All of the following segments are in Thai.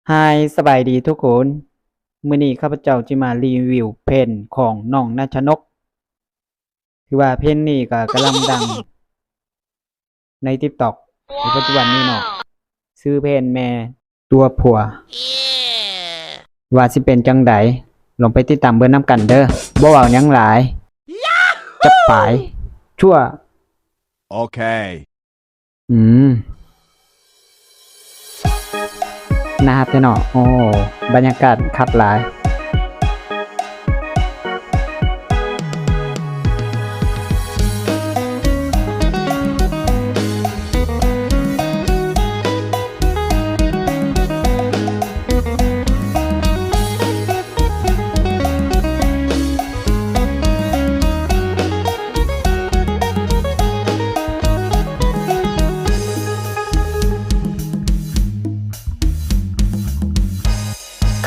ไฮสบายดีทุกคนมื้อนี้ข้าพเจ้าจะมารีวิวเพลงของน้องณชนกคือว่าเพลงนี้ก็กำลังดังใน TikTok ในปัจจุบันนี้เนาะชื่อเพลงแม่ตัวผัวว่าสิเป็นจังใดลองไปติดตามเบิ่งนำกันเด้อบ่เว้าหยังหลายจับปายชั่ว Okay. อืมนะครับเนาะโอ้บรรยากาศคักหลาย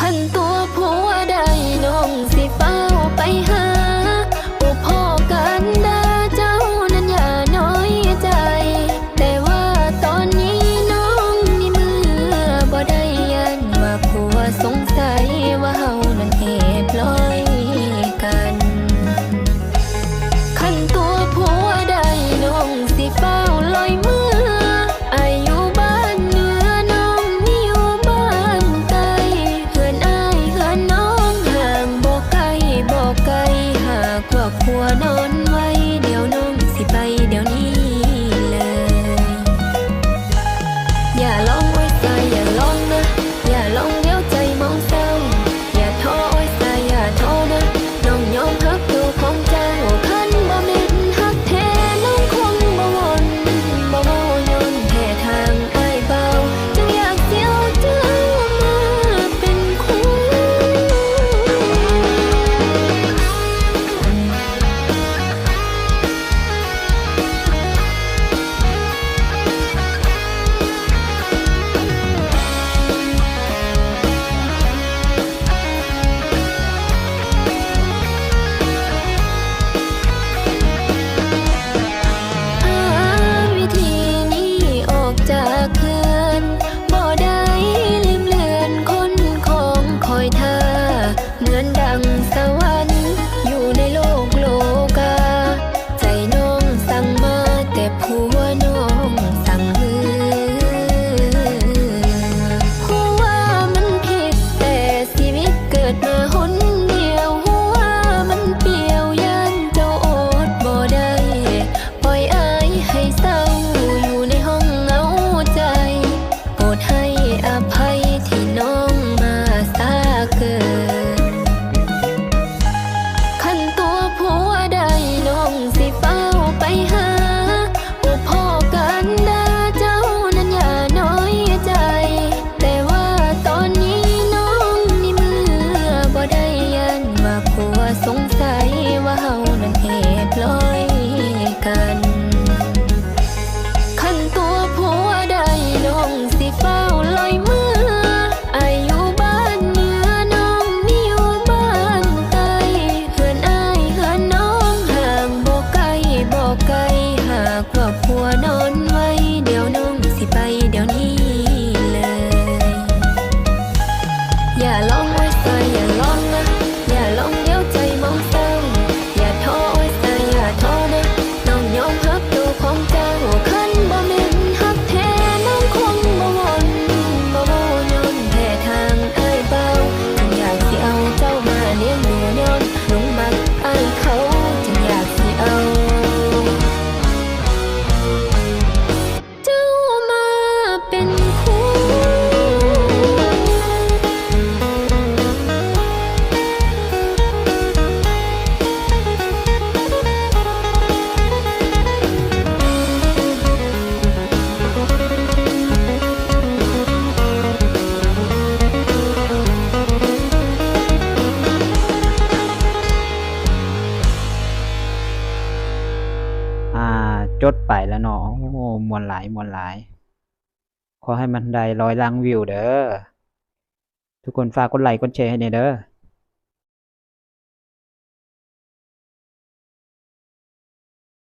คันตัวผัวได้น้องสิเฝ้าไปหาอุพอกันดาเจ้านั้นอย่าน้อยใจแต่ว่าตอนนี้น้องนี่มือบ่ได้ยันว่าผัวสงสัยว่าเฮานั้นแอบลอยกันคันตัวผัวได้น้องสิเฝ้าลอยมืออายุบ้านเหนือน้องนี่อยู่บ้านใต้เฮือนอ้ายเฮือนน้องห่างบ่ไกลบ่ไกลหากว่าผัวนอนไว้เดี๋ยวน้องสิไปเดี๋ยวนี้เลยอย่าลองไว้ใจอย่าลองนะอย่าลองเดี๋ยวใจมองเศร้าอย่าท้อไว้ใจอย่าท้อนะน้องยอมรับตัวของเจ้าคันบ่แม่นฮักแท้น้องคงบ่วนบ่เว้าย้อนแท้ทางอ้ายเบาจึงอยากสิเอาเจ้ามาเป็นคู่ หาวิธีนี้ออกจากเคือนบ่ได้ลืมเลือนคนของคอยท่าเหมือนดังสวรรค์อยู่ในโลกโลกาใจน้องสั่งมาแต่ผัวน้องสั่งมือหัวว่ามันผิดแต่ชีวิตเกิดมาหนเดียวหัวว่ามันเปลี่ยวยันเจ้าอดบ่ได้ ปล่อยอายให้เศร้าอยู่ในห้องเหงาใจโปรดให้อภัยที่น้องมาสาเกินคันตัวผัวได้น้องสิเฝ้าไปหาอุพอกันดาเจ้านั้นอย่าน้อยใจแต่ว่าตอนนี้น้องนี่มือบ่ได้ยันว่าผัวสงสัยว่าเฮานั้นแอบลอยกันคันตัวผัวได้น้องสิเฝ้าลอยมืออายุบ้านเหนือน้องนี่อยู่บ้านใต้เฮือนอ้ายเฮือนน้องห่างบ่ไกลบ่ไกลหากว่าผัวนอนไว้เดี๋ยวน้องสิไปเดี๋ยวนี้เลยอย่าลองไว้ใจอย่าลองนะอย่าลองเดี๋ยวใจมองเศร้าอย่าท้อไว้ใจอย่าท้อนะน้องยอมรับตัวของเจ้าคันบ่แม่นฮักแท้น้องคงบ่วนบ่เว้าย้อนแท้ทางอ้ายเบาจึงอยากสิเอาเจ้ามาเลี้ยงดูย้อนหลงมักอ้ายเขาจึงอยากสิเอาเจ้ามาเป็นคู่ อ่าจดไปแล้วเนาะโอ้ม่วนหลายม่วนหลาย ขอให้มันได้100 ล้านวิวเด้อทุกคนฝากกดไลค์กดแชร์ให้แหน่เด้อ